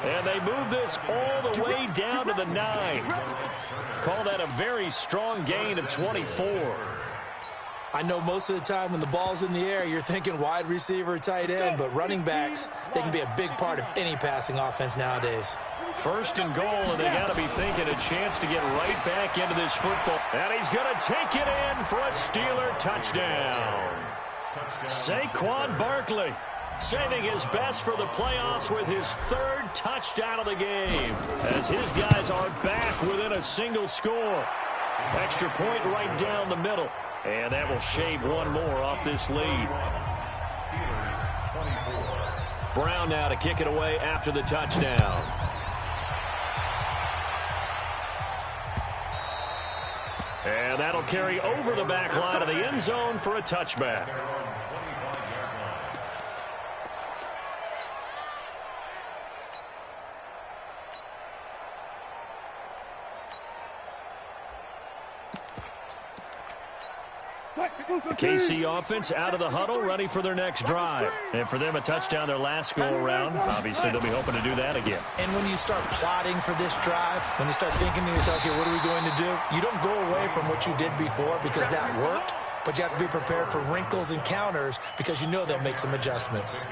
And they move this all the way down to the 9. Call that a very strong gain of 24. I know most of the time when the ball's in the air, you're thinking wide receiver, tight end, but running backs, they can be a big part of any passing offense nowadays. 1st and goal, and they got to be thinking a chance to get right back into this football. And he's going to take it in for a Steeler touchdown. Saquon Barkley saving his best for the playoffs with his 3rd touchdown of the game as his guys are back within a single score. Extra point right down the middle, and that will shave one more off this lead. Brown now to kick it away after the touchdown. And that'll carry over the back line of the end zone for a touchback. The KC offense out of the huddle, ready for their next drive. And for them, a touchdown their last go-around. Obviously, they'll be hoping to do that again. And when you start plotting for this drive, when you start thinking to yourself, okay, what are we going to do? You don't go away from what you did before because that worked, but you have to be prepared for wrinkles and counters because you know they'll make some adjustments.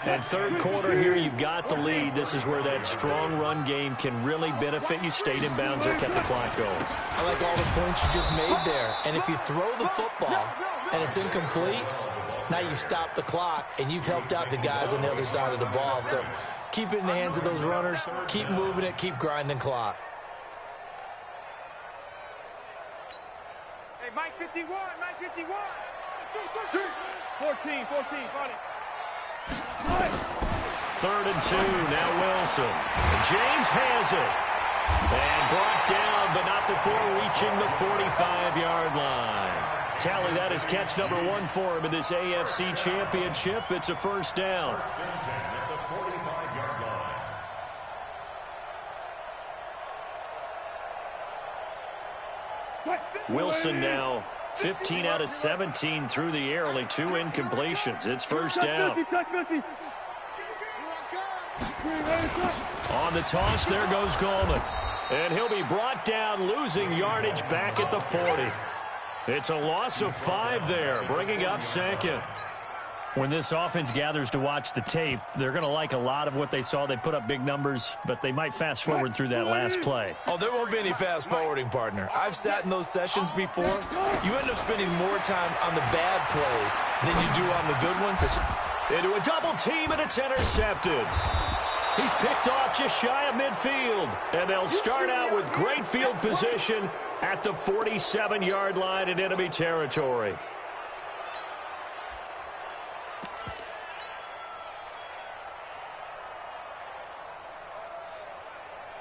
And 3rd quarter here, you've got the lead. This is where that strong run game can really benefit you. Stayed in bounds there, kept the clock going. I like all the points you just made there. And if you throw the football, and it's incomplete, now you stop the clock, and you've helped out the guys on the other side of the ball. So keep it in the hands of those runners. Keep moving it. Keep grinding clock. Hey, Mike 51, Mike 51. 14, run it. 3rd and 2, now Wilson. James has it. And brought down, but not before reaching the 45-yard line. Tally, that is catch number 1 for him in this AFC Championship. It's a first down. Wilson now 15 out of 17 through the air, only 2 incompletions. It's first down. On the toss, there goes Gallman. And he'll be brought down, losing yardage back at the 40. It's a loss of 5 there, bringing up 2nd. When this offense gathers to watch the tape, they're going to like a lot of what they saw. They put up big numbers, but they might fast forward through that last play. Oh, there won't be any fast forwarding, partner. I've sat in those sessions before. You end up spending more time on the bad plays than you do on the good ones. Into a double team, and it's intercepted. He's picked off just shy of midfield, and they'll start out with great field position at the 47-yard line in enemy territory.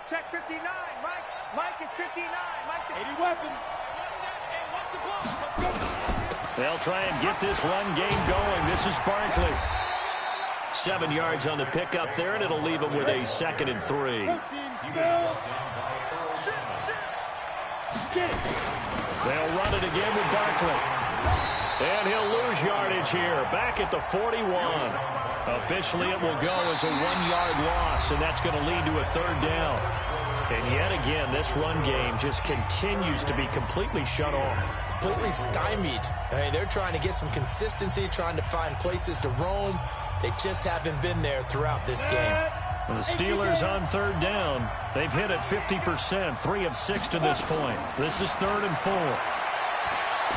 Check 59, Mike. Mike is 59. Mike, 80 weapon. They'll try and get this run game going. This is Barkley. 7 yards on the pickup there, and it'll leave him with a 2nd and 3. They'll run it again with Barkley. And he'll lose yardage here, back at the 41. Officially, it will go as a 1-yard loss, and that's going to lead to a 3rd down. And yet again, this run game just continues to be completely shut off. Completely stymied. I mean, they're trying to get some consistency, trying to find places to roam. They just haven't been there throughout this game. The Steelers on 3rd down. They've hit it 50%, 3 of 6 to this point. This is 3rd and 4.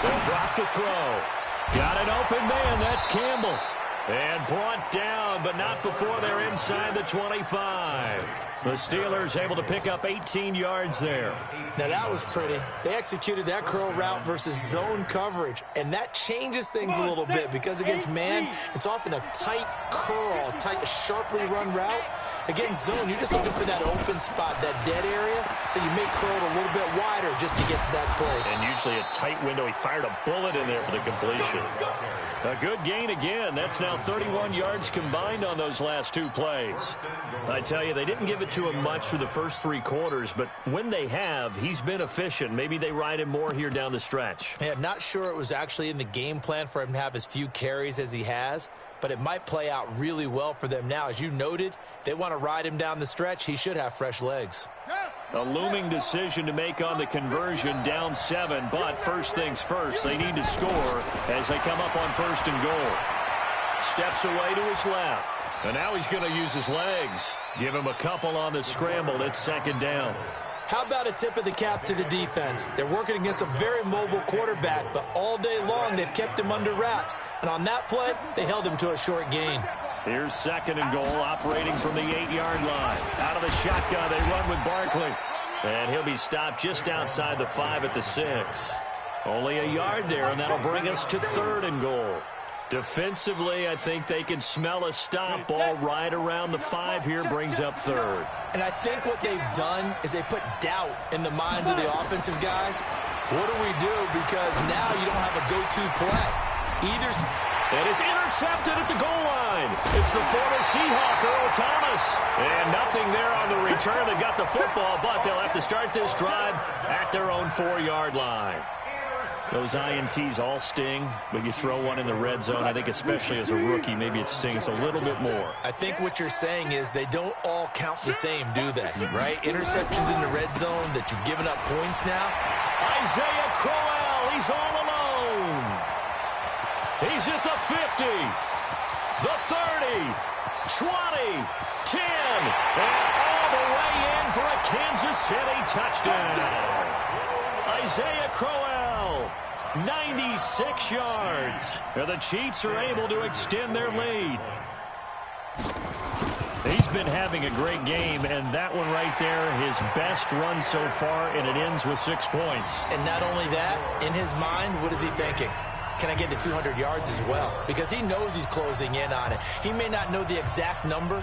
They'll drop the throw. Got an open man. That's Campbell. And brought down, but not before they're inside the 25. The Steelers able to pick up 18 yards there. Now, that was pretty. They executed that curl route versus zone coverage, and that changes things a little bit because against man, it's often a tight curl, a tight, sharply run route. Against zone, you're just looking for that open spot, that dead area, so you may curl it a little bit wider just to get to that place. And usually a tight window. He fired a bullet in there for the completion. A good gain again. That's now 31 yards combined on those last 2 plays. I tell you, they didn't give it to him much through the first 3 quarters, but when they have, he's been efficient. Maybe they ride him more here down the stretch. Yeah, not sure it was actually in the game plan for him to have as few carries as he has, but it might play out really well for them now. As you noted, if they want to ride him down the stretch, he should have fresh legs. A looming decision to make on the conversion, down 7, but first things first, they need to score as they come up on 1st and goal. Steps away to his left, and now he's going to use his legs. Give him a couple on the scramble. It's 2nd down. How about a tip of the cap to the defense? They're working against a very mobile quarterback, but all day long they've kept him under wraps. And on that play, they held him to a short gain. Here's 2nd and goal, operating from the 8-yard line. Out of the shotgun, they run with Barkley. And he'll be stopped just outside the 5 at the 6. Only a yard there, and that'll bring us to 3rd and goal. Defensively, I think they can smell a stop. Ball right around the 5 here, brings up 3rd. And I think what they've done is they put doubt in the minds of the offensive guys. What do we do? Because now you don't have a go-to play. And it's intercepted at the goal line. It's the former Seahawk, Earl Thomas. And nothing there on the return. They got the football, but they'll have to start this drive at their own 4-yard line. Those INTs all sting, but you throw one in the red zone, I think especially as a rookie, maybe it stings a little bit more. I think what you're saying is they don't all count the same, do they? Right? Interceptions in the red zone that you've given up points now. Isaiah Crowell, he's all alone. He's at the 50, the 30, 20, 10, and all the way in for a Kansas City touchdown. Isaiah Crowell 96 yards. And the Chiefs are able to extend their lead. He's been having a great game, and that one right there, his best run so far, and it ends with 6 points. And not only that, in his mind, what is he thinking? Can I get to 200 yards as well? Because he knows he's closing in on it. He may not know the exact number,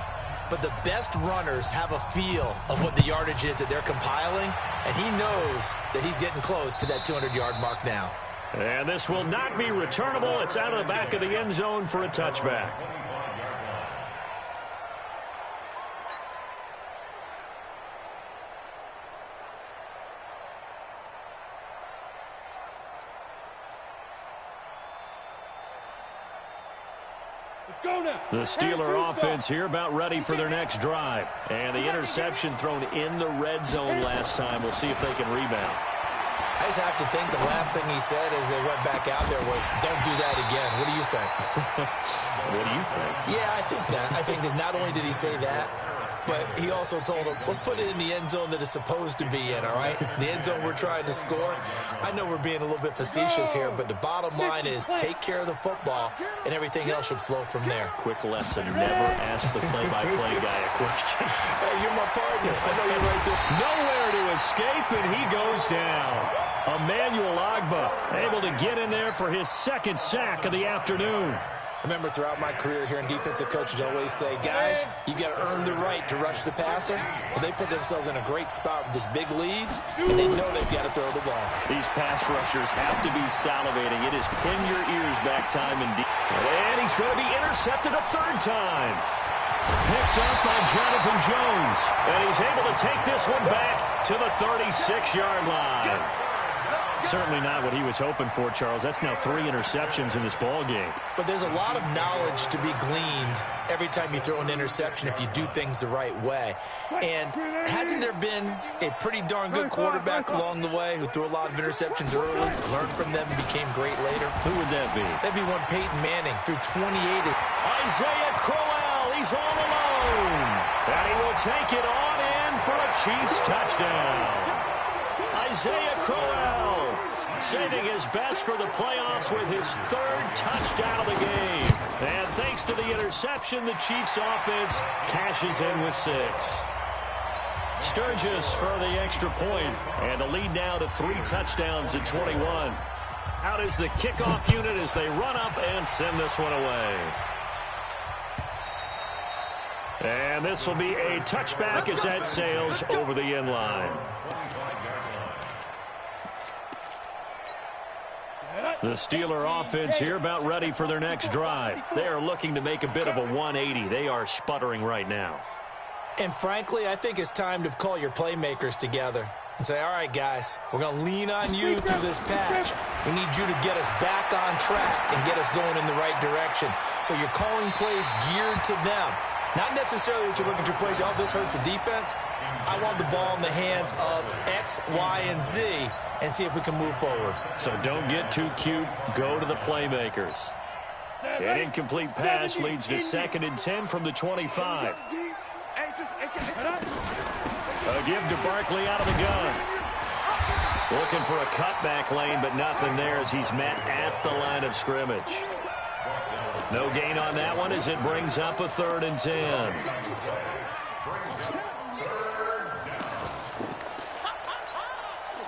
but the best runners have a feel of what the yardage is that they're compiling, and he knows that he's getting close to that 200-yard mark now. And this will not be returnable. It's out of the back of the end zone for a touchback. The Steeler offense here about ready for their next drive. And the interception thrown in the red zone last time. We'll see if they can rebound. I just have to think the last thing he said as they went back out there was, don't do that again. What do you think? What do you think? Yeah, I think that. I think that not only did he say that, but he also told him, let's put it in the end zone that it's supposed to be in, all right? The end zone we're trying to score. I know we're being a little bit facetious here, but the bottom line is take care of the football, and everything else should flow from there. Quick lesson, never ask the play-by-play guy a question. Hey, you're my partner. I know you're right there. Nowhere to escape, and he goes down. Emmanuel Ogbah able to get in there for his second sack of the afternoon. I remember throughout my career here in defensive coaches always say, guys, you got to earn the right to rush the passer. Well, they put themselves in a great spot with this big lead, and they know they've got to throw the ball. These pass rushers have to be salivating. It is pin your ears back time indeed. And he's going to be intercepted a third time. Picked up by Jonathan Jones. And he's able to take this one back to the 36-yard line. Certainly not what he was hoping for, Charles. That's now 3 interceptions in this ball game. But there's a lot of knowledge to be gleaned every time you throw an interception if you do things the right way. And hasn't there been a pretty darn good quarterback along the way who threw a lot of interceptions early, learned from them, and became great later? Who would that be? That'd be one Peyton Manning, threw 28. Isaiah Crowell, he's all alone. And he will take it on in for a Chiefs touchdown. Isaiah Crowell saving his best for the playoffs with his 3rd touchdown of the game. And thanks to the interception, the Chiefs offense cashes in with 6. Sturgis for the extra point, and a lead now to 3 touchdowns at 21. Out is the kickoff unit as they run up and send this one away. And this will be a touchback as that sails over the end line. The Steeler offense here about ready for their next drive. They are looking to make a bit of a 180. They are sputtering right now. And frankly, I think it's time to call your playmakers together and say, all right, guys, we're going to lean on you through this patch. We need you to get us back on track and get us going in the right direction. So you're calling plays geared to them. Not necessarily that you look at your plays, oh, this hurts the defense. I want the ball in the hands of X, Y, and Z and see if we can move forward. So don't get too cute. Go to the playmakers. An incomplete pass leads to 2nd and 10 from the 25. A give to Barkley out of the gun. Looking for a cutback lane, but nothing there as he's met at the line of scrimmage. No gain on that one as it brings up a 3rd and 10.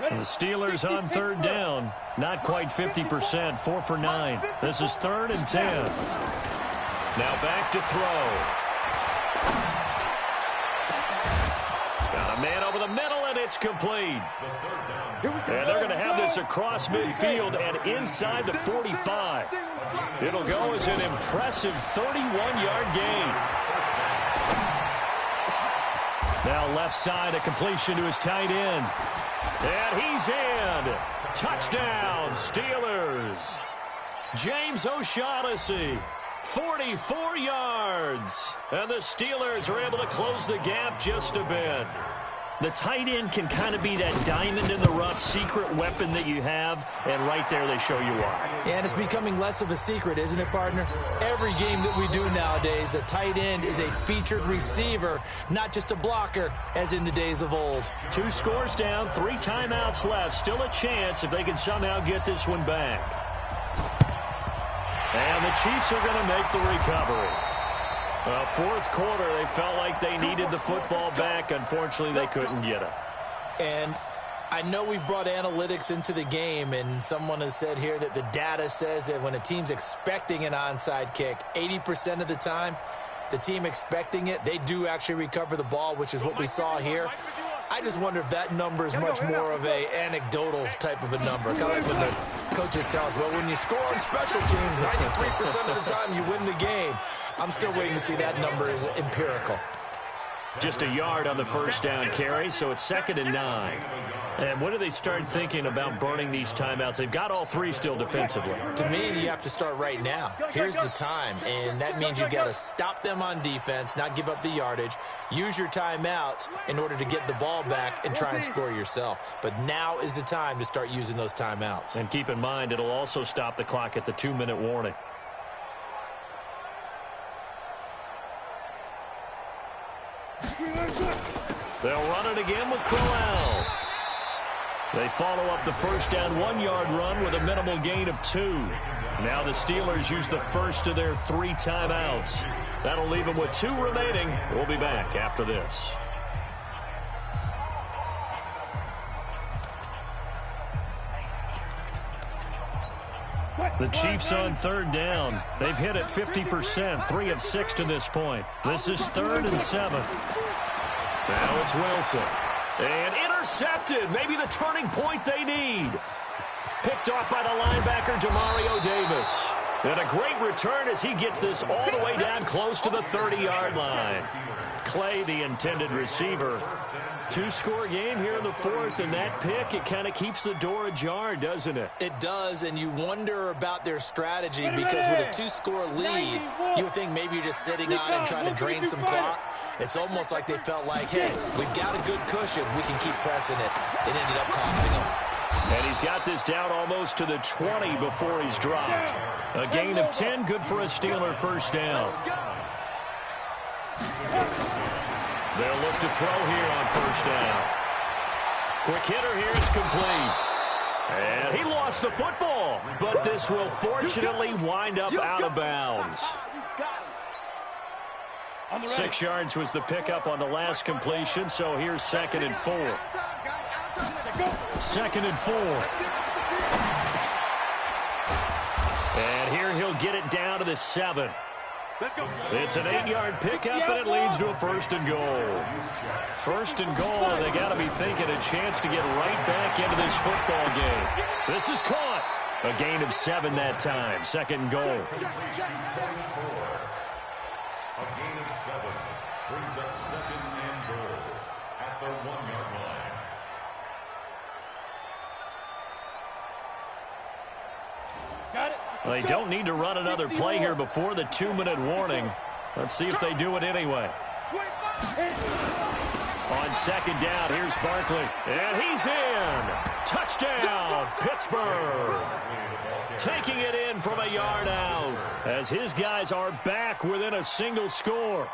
The Steelers on 3rd down. Not quite 50%, 4 for 9. This is 3rd and 10. Now back to throw. Got a man over the middle, and it's complete. And they're going to have this across midfield and inside the 45. It'll go as an impressive 31-yard gain. Now left side, a completion to his tight end. And he's in. Touchdown, Steelers. James O'Shaughnessy, 44 yards. And the Steelers are able to close the gap just a bit. The tight end can kind of be that diamond in the rough secret weapon that you have, and right there they show you why. And it's becoming less of a secret, isn't it, partner? Every game that we do nowadays, the tight end is a featured receiver, not just a blocker, as in the days of old. 2 scores down, 3 timeouts left. Still a chance if they can somehow get this one back. And the Chiefs are going to make the recovery. Fourth quarter, they felt like they needed the football back. Unfortunately, they couldn't get it. And I know we brought analytics into the game, and someone has said here that the data says that when a team's expecting an onside kick, 80% of the time, the team expecting it, they do actually recover the ball, which is what we saw here. I just wonder if that number is much more of a anecdotal type of a number. Kind of like when the coaches tell us, well, when you score on special teams, 93% of the time you win the game. I'm still waiting to see that number is empirical. Just a yard on the first down carry, so it's 2nd and 9. And when do they start thinking about burning these timeouts? They've got all 3 still defensively. To me, you have to start right now. Here's the time, and that means you've got to stop them on defense, not give up the yardage, use your timeouts in order to get the ball back and try and score yourself. But now is the time to start using those timeouts. And keep in mind, it'll also stop the clock at the 2-minute warning. They'll run it again with Crowell. They follow up the first down 1-yard run with a minimal gain of 2. Now the Steelers use the first of their 3 timeouts. That'll leave them with 2 remaining. We'll be back after this. The Chiefs on 3rd down. They've hit it 50%, 3 of 6 to this point. This is 3rd and 7. Now it's Wilson. And intercepted. Maybe the turning point they need. Picked off by the linebacker, Demario Davis. And a great return as he gets this all the way down close to the 30-yard line. Clay, the intended receiver. 2-score game here in the 4th, and that pick, it kind of keeps the door ajar, doesn't it? It does, and you wonder about their strategy because with a 2-score lead, you would think maybe you're just sitting on and trying to drain some clock. It's almost like they felt like, hey, we've got a good cushion. We can keep pressing it. It ended up costing them. And he's got this down almost to the 20 before he's dropped. A gain of 10, good for a Steeler first down. They'll look to throw here on first down. Quick hitter here is complete. And he lost the football, but this will fortunately wind up out of bounds. 6 yards was the pickup on the last completion, so here's 2nd and 4. 2nd and 4. And here he'll get it down to the 7. It's an 8-yard pickup, and it leads to a 1st and goal. 1st and goal, and they got to be thinking a chance to get right back into this football game. This is caught. A gain of 7 that time. 2nd and goal. A gain of 7 brings up 2nd and goal at the 1-yard line. Got it. They don't need to run another play here before the 2-minute warning. Let's see if they do it anyway. On 2nd down, here's Barkley. And he's in. Touchdown, Pittsburgh. Taking it in from a yard out as his guys are back within a single score.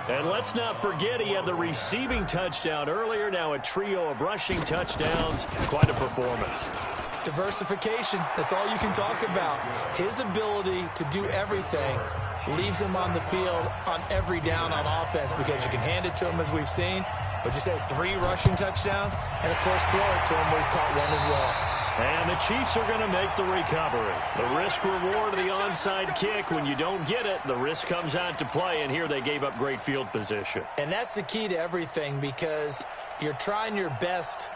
And let's not forget he had the receiving touchdown earlier. Now a trio of rushing touchdowns. Quite a performance. Diversification, that's all you can talk about. His ability to do everything leaves him on the field on every down on offense because you can hand it to him as we've seen. But you say 3 rushing touchdowns, and of course throw it to him where he's caught 1 as well. And the Chiefs are going to make the recovery. The risk-reward of the onside kick. When you don't get it, the risk comes out to play, and here they gave up great field position. And that's the key to everything because you're trying your best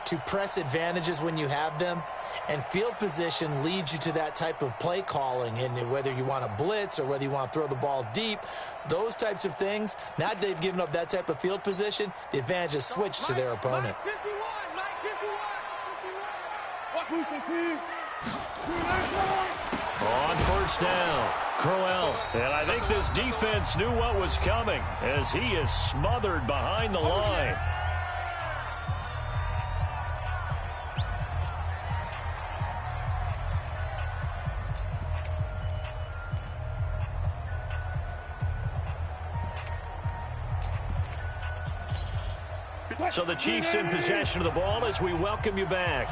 to press advantages when you have them, and field position leads you to that type of play calling, and whether you want to blitz or whether you want to throw the ball deep, those types of things, now that they've given up that type of field position, the advantage is switched to their opponent. On first down, Crowell. And I think this defense knew what was coming as he is smothered behind the line. So the Chiefs in possession of the ball as we welcome you back.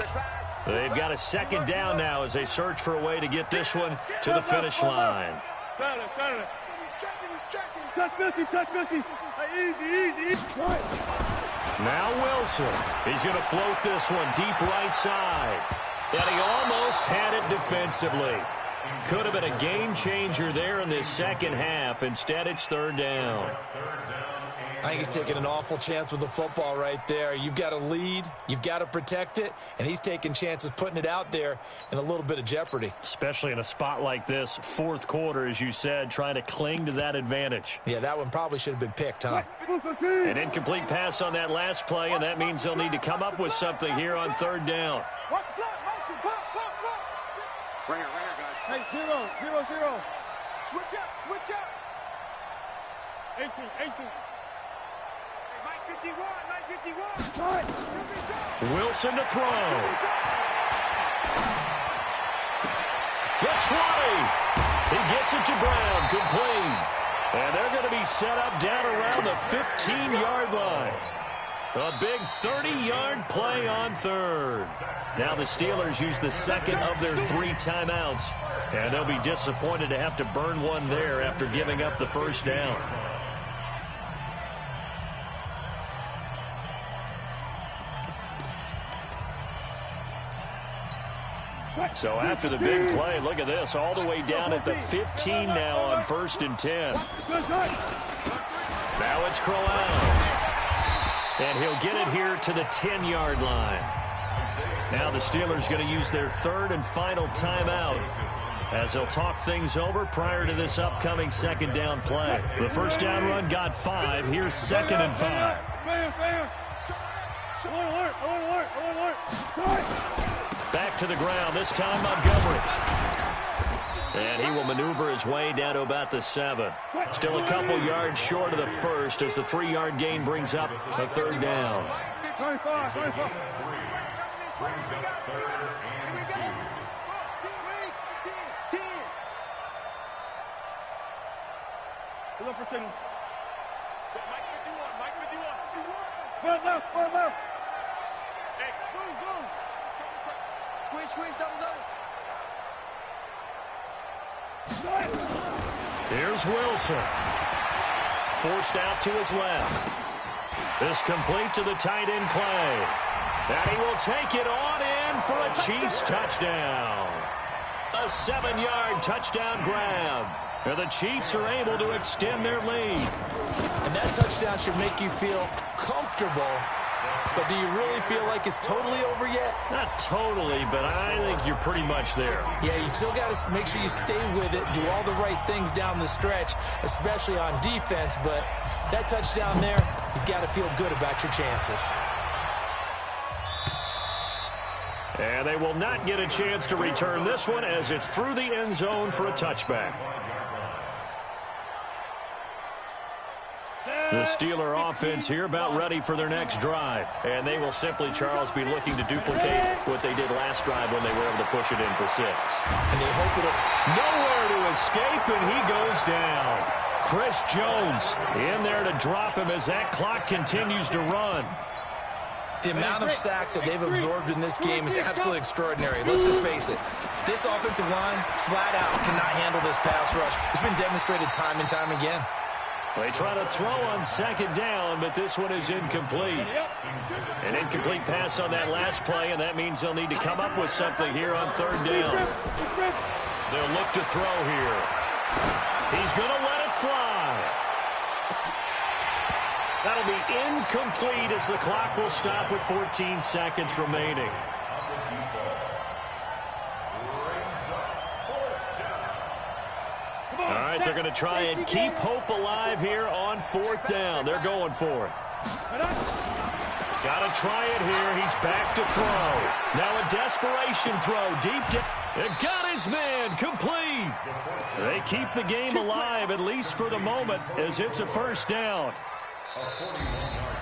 They've got a second down now as they search for a way to get this one to the finish line. Touch 50, touch 50. Easy. Now Wilson. He's going to float this one deep right side. And he almost had it defensively. Could have been a game changer there in this second half. Instead, it's third down. I think he's taking an awful chance with the football right there. You've got to lead, you've got to protect it, and he's taking chances putting it out there in a little bit of jeopardy. Especially in a spot like this, fourth quarter, as you said, trying to cling to that advantage. Yeah, that one probably should have been picked, huh? An incomplete pass on that last play, and that means they'll need to come up with something here on third down. Right here, guys. Hey, 0. Switch up. 18. Mike 51. Wilson to throw. The 20. He gets it to Brown, complete. And they're going to be set up down around the 15-yard line. A big 30-yard play on third. Now the Steelers use the second of their 3 timeouts. And they'll be disappointed to have to burn one there after giving up the first down. So after the big play, look at this, all the way down at the 15 now on 1st and 10. Now it's Crowell. And he'll get it here to the 10-yard line. Now the Steelers going to use their third and final timeout as they'll talk things over prior to this upcoming second down play. The first down run got 5. Here's 2nd and 5. Alert. Back to the ground, this time Montgomery. And he will maneuver his way down to about the 7. Still a couple yards short of the first as the 3-yard gain brings up a third down. 25. Brings up 3rd and 2. Look for signals. Mike 51. Far left. Hey, boom. Squeeze, double. Here's Wilson. Forced out to his left. This complete to the tight end Clay. And he will take it on in for a Chiefs touchdown. A 7-yard touchdown grab. And the Chiefs are able to extend their lead. And that touchdown should make you feel comfortable. But do you really feel like it's totally over yet? Not totally, but I think you're pretty much there. Yeah, you still got to make sure you stay with it, do all the right things down the stretch, especially on defense. But that touchdown there, you've got to feel good about your chances. And they will not get a chance to return this one as it's through the end zone for a touchback. The Steeler offense here about ready for their next drive. And they will simply, Charles, be looking to duplicate what they did last drive when they were able to push it in for 6. And they hope it'll... Nowhere to escape, and he goes down. Chris Jones in there to drop him as that clock continues to run. The amount of sacks that they've absorbed in this game is absolutely extraordinary. Let's just face it. This offensive line, flat out, cannot handle this pass rush. It's been demonstrated time and time again. They try to throw on second down, but this one is incomplete. An incomplete pass on that last play, and that means they'll need to come up with something here on third down. They'll look to throw here. He's going to let it fly. That'll be incomplete as the clock will stop with 14 seconds remaining. All right, they're going to try and keep hope alive here on 4th down. They're going for it. Got to try it here. He's back to throw. Now a desperation throw deep down. It got his man complete. They keep the game alive, at least for the moment, as it's a first down. A 41-yard